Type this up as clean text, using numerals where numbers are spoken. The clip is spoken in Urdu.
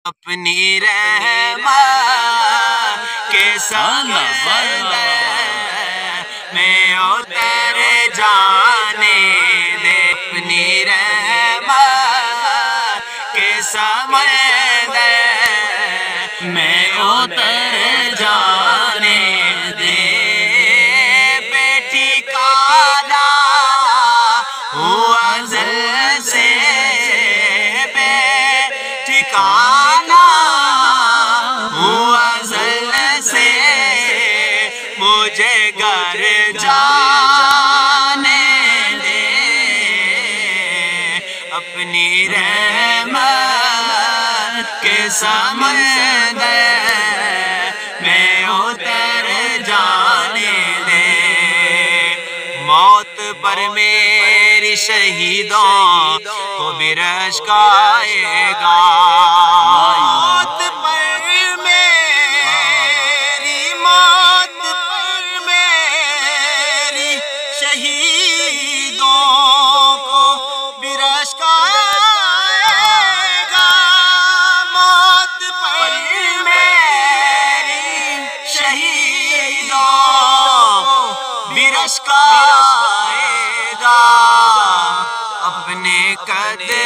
اپنی رحمت کے سمندر میں اتر جانے دے، اپنی رحمت کے سمندر میں اتر جانے دے، بیٹی کا لالا ہوا ازل سے، بیٹی کا مجھے گھر جانے دے، اپنی رحمت کے سمندر میں اتر جانے دے، موت پر میری شہیدوں کو بھی رشک آئے گا، شہیدوں کو بھی رشک آئے گا، موت پر میری شہیدوں بھی رشک آئے گا، اپنے قدر